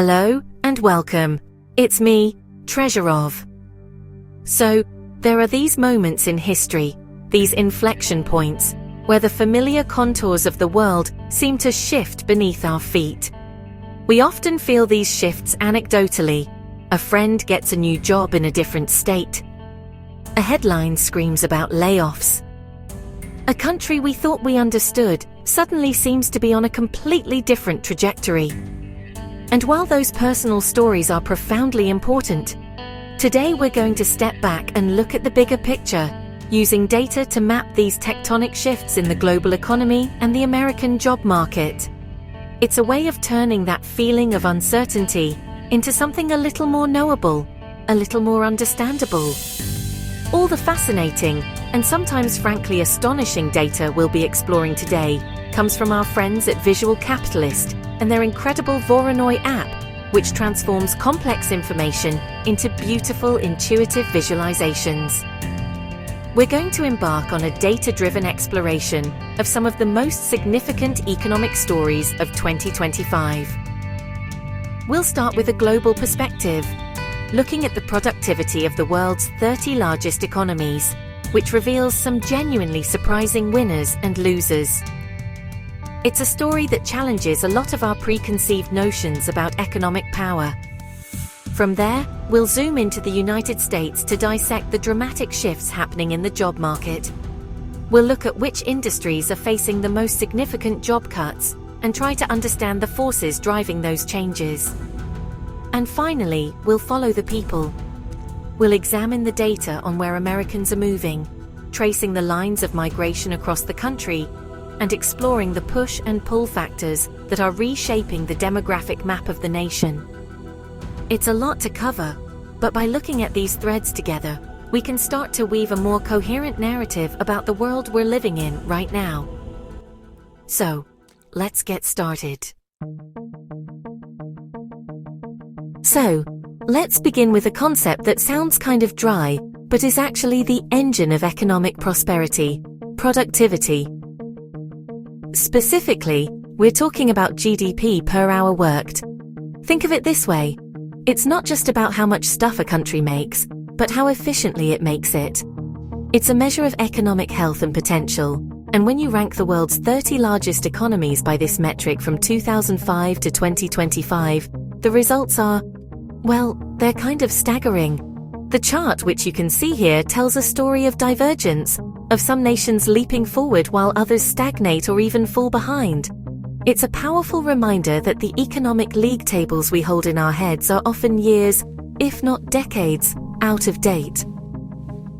Hello and welcome. It's me, Treasure of. So, there are these moments in history, these inflection points, where the familiar contours of the world seem to shift beneath our feet. We often feel these shifts anecdotally. A friend gets a new job in a different state. A headline screams about layoffs. A country we thought we understood suddenly seems to be on a completely different trajectory. And while those personal stories are profoundly important, today we're going to step back and look at the bigger picture, using data to map these tectonic shifts in the global economy and the American job market. It's a way of turning that feeling of uncertainty into something a little more knowable, a little more understandable. All the fascinating, and sometimes frankly astonishing data we'll be exploring today comes from our friends at Visual Capitalist and their incredible Voronoi app, which transforms complex information into beautiful, intuitive visualizations. We're going to embark on a data-driven exploration of some of the most significant economic stories of 2025. We'll start with a global perspective, looking at the productivity of the world's 30 largest economies, which reveals some genuinely surprising winners and losers. It's a story that challenges a lot of our preconceived notions about economic power. From there, we'll zoom into the United States to dissect the dramatic shifts happening in the job market. We'll look at which industries are facing the most significant job cuts and try to understand the forces driving those changes. And finally, we'll follow the people. We'll examine the data on where Americans are moving, tracing the lines of migration across the country, and exploring the push and pull factors that are reshaping the demographic map of the nation. It's a lot to cover, but by looking at these threads together, we can start to weave a more coherent narrative about the world we're living in right now. So, let's get started. So, let's begin with a concept that sounds kind of dry, but is actually the engine of economic prosperity: productivity. Specifically, we're talking about GDP per hour worked. Think of it this way: it's not just about how much stuff a country makes, but how efficiently it makes it. It's a measure of economic health and potential, and when you rank the world's 30 largest economies by this metric from 2005 to 2025, the results are, well, they're kind of staggering. The chart, which you can see here, tells a story of divergence, of some nations leaping forward while others stagnate or even fall behind. It's a powerful reminder that the economic league tables we hold in our heads are often years, if not decades, out of date.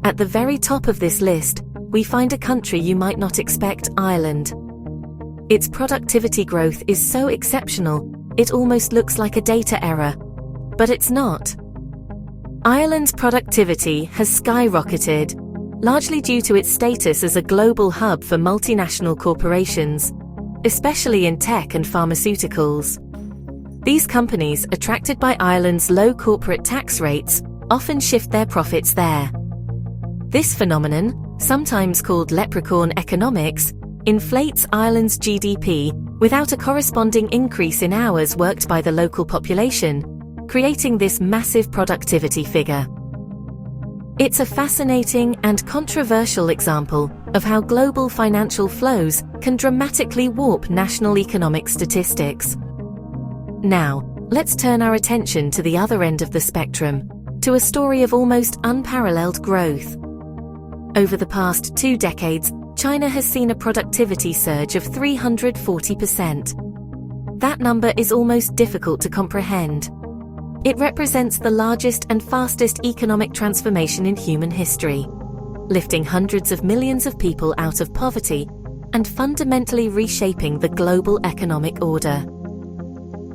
At the very top of this list, we find a country you might not expect: Ireland. Its productivity growth is so exceptional, it almost looks like a data error. But it's not. Ireland's productivity has skyrocketed, largely due to its status as a global hub for multinational corporations, especially in tech and pharmaceuticals. These companies, attracted by Ireland's low corporate tax rates, often shift their profits there. This phenomenon, sometimes called leprechaun economics, inflates Ireland's GDP without a corresponding increase in hours worked by the local population, creating this massive productivity figure. It's a fascinating and controversial example of how global financial flows can dramatically warp national economic statistics. Now, let's turn our attention to the other end of the spectrum, to a story of almost unparalleled growth. Over the past 2 decades, China has seen a productivity surge of 340%. That number is almost difficult to comprehend. It represents the largest and fastest economic transformation in human history, lifting hundreds of millions of people out of poverty and fundamentally reshaping the global economic order.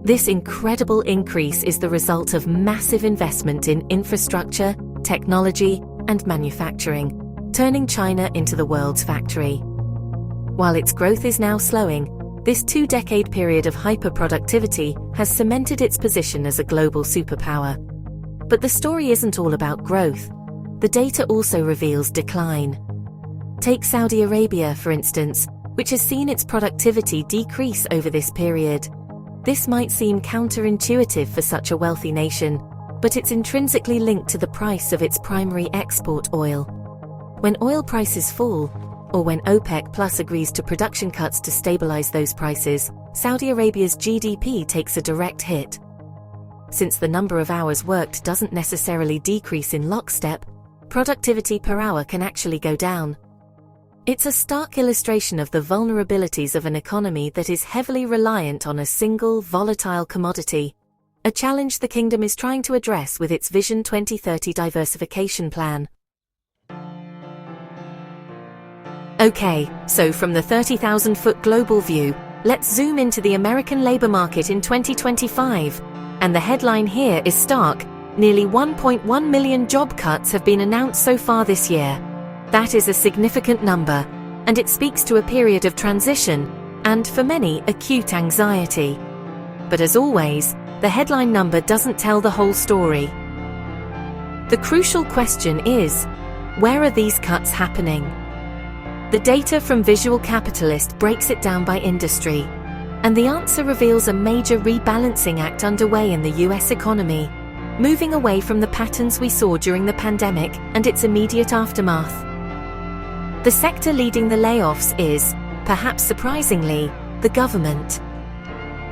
This incredible increase is the result of massive investment in infrastructure, technology, and manufacturing, turning China into the world's factory. While its growth is now slowing, this 2-decade period of hyper-productivity has cemented its position as a global superpower. But the story isn't all about growth. The data also reveals decline. Take Saudi Arabia, for instance, which has seen its productivity decrease over this period. This might seem counterintuitive for such a wealthy nation, but it's intrinsically linked to the price of its primary export oil. When oil prices fall, or when OPEC Plus agrees to production cuts to stabilize those prices, Saudi Arabia's GDP takes a direct hit. Since the number of hours worked doesn't necessarily decrease in lockstep, productivity per hour can actually go down. It's a stark illustration of the vulnerabilities of an economy that is heavily reliant on a single, volatile commodity, a challenge the kingdom is trying to address with its Vision 2030 diversification plan. Okay, so from the 30,000-foot global view, let's zoom into the American labor market in 2025. And the headline here is stark. Nearly 1.1 million job cuts have been announced so far this year. That is a significant number, and it speaks to a period of transition, and for many, acute anxiety. But as always, the headline number doesn't tell the whole story. The crucial question is, where are these cuts happening? The data from Visual Capitalist breaks it down by industry, and the answer reveals a major rebalancing act underway in the US economy, moving away from the patterns we saw during the pandemic and its immediate aftermath. The sector leading the layoffs is, perhaps surprisingly, the government.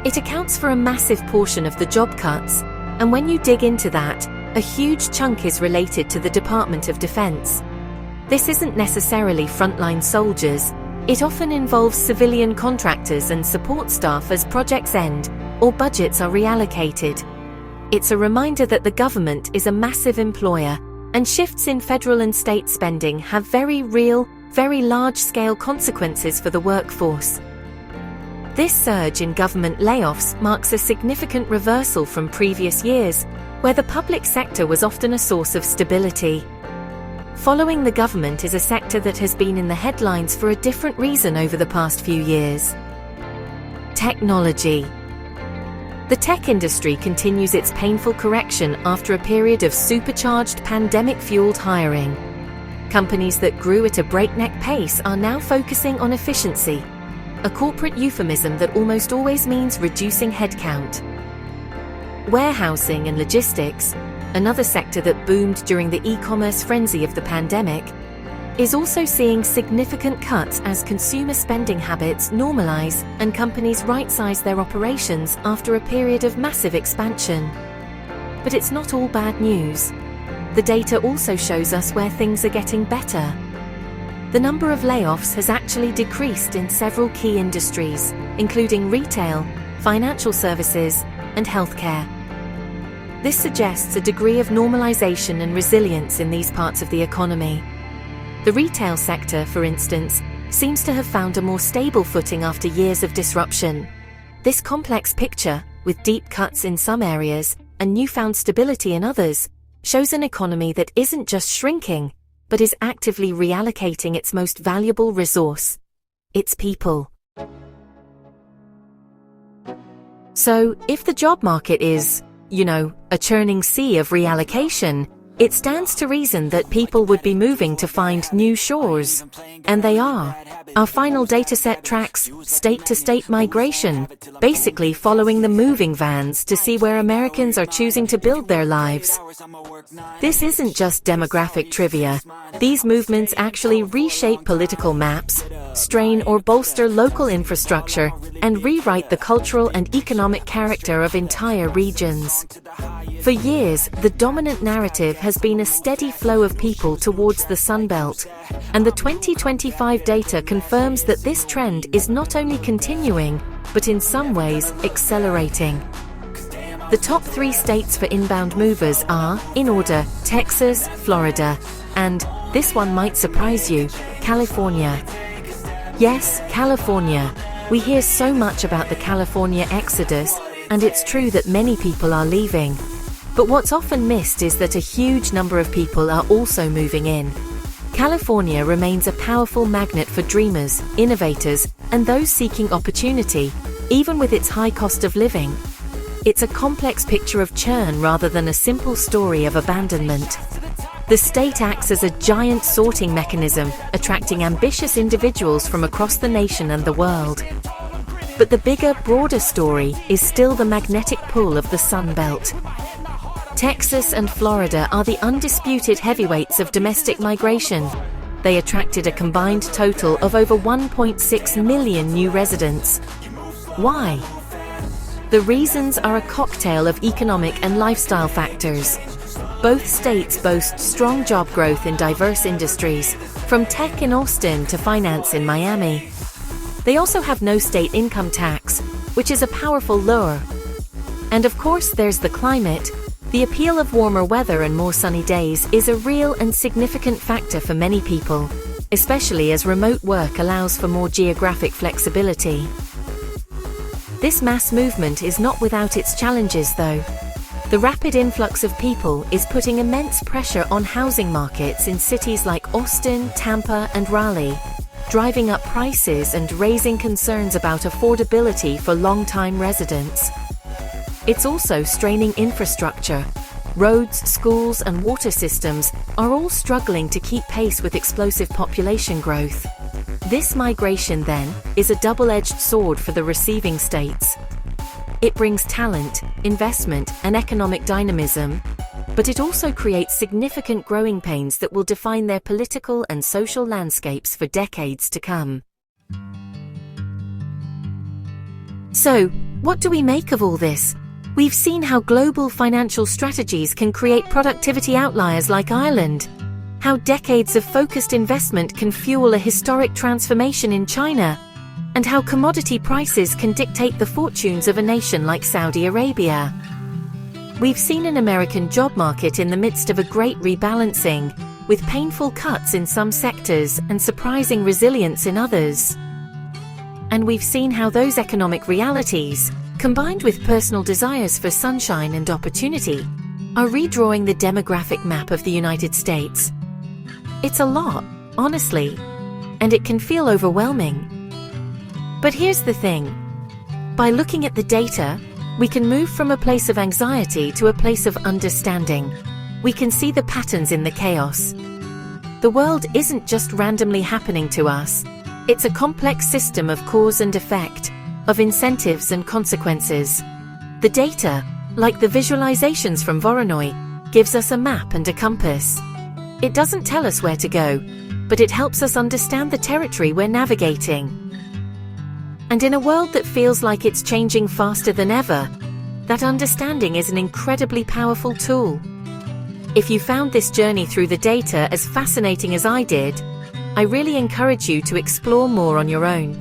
It accounts for a massive portion of the job cuts, and when you dig into that, a huge chunk is related to the Department of Defense. This isn't necessarily frontline soldiers, it often involves civilian contractors and support staff as projects end or budgets are reallocated. It's a reminder that the government is a massive employer, and shifts in federal and state spending have very real, very large-scale consequences for the workforce. This surge in government layoffs marks a significant reversal from previous years, where the public sector was often a source of stability. Following the government is a sector that has been in the headlines for a different reason over the past few years. Technology. The tech industry continues its painful correction after a period of supercharged pandemic-fueled hiring. Companies that grew at a breakneck pace are now focusing on efficiency, a corporate euphemism that almost always means reducing headcount. Warehousing and logistics, another sector that boomed during the e-commerce frenzy of the pandemic, is also seeing significant cuts as consumer spending habits normalize and companies right-size their operations after a period of massive expansion. But it's not all bad news. The data also shows us where things are getting better. The number of layoffs has actually decreased in several key industries, including retail, financial services, and healthcare. This suggests a degree of normalization and resilience in these parts of the economy. The retail sector, for instance, seems to have found a more stable footing after years of disruption. This complex picture, with deep cuts in some areas and newfound stability in others, shows an economy that isn't just shrinking, but is actively reallocating its most valuable resource: its people. So, if the job market is, a churning sea of reallocation, it stands to reason that people would be moving to find new shores. And they are. Our final dataset tracks state-to-state migration, basically following the moving vans to see where Americans are choosing to build their lives. This isn't just demographic trivia. These movements actually reshape political maps, strain or bolster local infrastructure, and rewrite the cultural and economic character of entire regions. For years, the dominant narrative has been a steady flow of people towards the Sun Belt, and the 2025 data confirms that this trend is not only continuing, but in some ways accelerating. The top 3 states for inbound movers are, in order, Texas, Florida, and, this one might surprise you, California. Yes, California. We hear so much about the California exodus, and it's true that many people are leaving. But what's often missed is that a huge number of people are also moving in. California remains a powerful magnet for dreamers, innovators, and those seeking opportunity, even with its high cost of living. It's a complex picture of churn rather than a simple story of abandonment. The state acts as a giant sorting mechanism, attracting ambitious individuals from across the nation and the world. But the bigger, broader story is still the magnetic pull of the Sun Belt. Texas and Florida are the undisputed heavyweights of domestic migration. They attracted a combined total of over 1.6 million new residents. Why? The reasons are a cocktail of economic and lifestyle factors. Both states boast strong job growth in diverse industries, from tech in Austin to finance in Miami. They also have no state income tax, which is a powerful lure. And of course there's the climate. The appeal of warmer weather and more sunny days is a real and significant factor for many people, especially as remote work allows for more geographic flexibility. This mass movement is not without its challenges though. The rapid influx of people is putting immense pressure on housing markets in cities like Austin, Tampa, and Raleigh, driving up prices and raising concerns about affordability for long-time residents. It's also straining infrastructure. Roads, schools, and water systems are all struggling to keep pace with explosive population growth. This migration, then, is a double-edged sword for the receiving states. It brings talent, investment, and economic dynamism, but it also creates significant growing pains that will define their political and social landscapes for decades to come. So, what do we make of all this? We've seen how global financial strategies can create productivity outliers like Ireland, how decades of focused investment can fuel a historic transformation in China, and how commodity prices can dictate the fortunes of a nation like Saudi Arabia. We've seen an American job market in the midst of a great rebalancing, with painful cuts in some sectors and surprising resilience in others. And we've seen how those economic realities, combined with personal desires for sunshine and opportunity, are redrawing the demographic map of the United States. It's a lot, honestly, and it can feel overwhelming. But here's the thing. By looking at the data, we can move from a place of anxiety to a place of understanding. We can see the patterns in the chaos. The world isn't just randomly happening to us. It's a complex system of cause and effect, of incentives and consequences. The data, like the visualizations from Voronoi, gives us a map and a compass. It doesn't tell us where to go, but it helps us understand the territory we're navigating. And in a world that feels like it's changing faster than ever, that understanding is an incredibly powerful tool. If you found this journey through the data as fascinating as I did, I really encourage you to explore more on your own.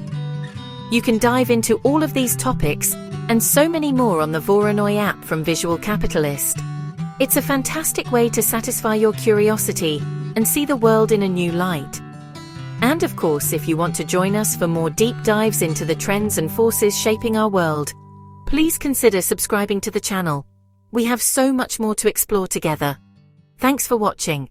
You can dive into all of these topics and so many more on the Voronoi app from Visual Capitalist. It's a fantastic way to satisfy your curiosity and see the world in a new light. And of course, if you want to join us for more deep dives into the trends and forces shaping our world, please consider subscribing to the channel. We have so much more to explore together. Thanks for watching.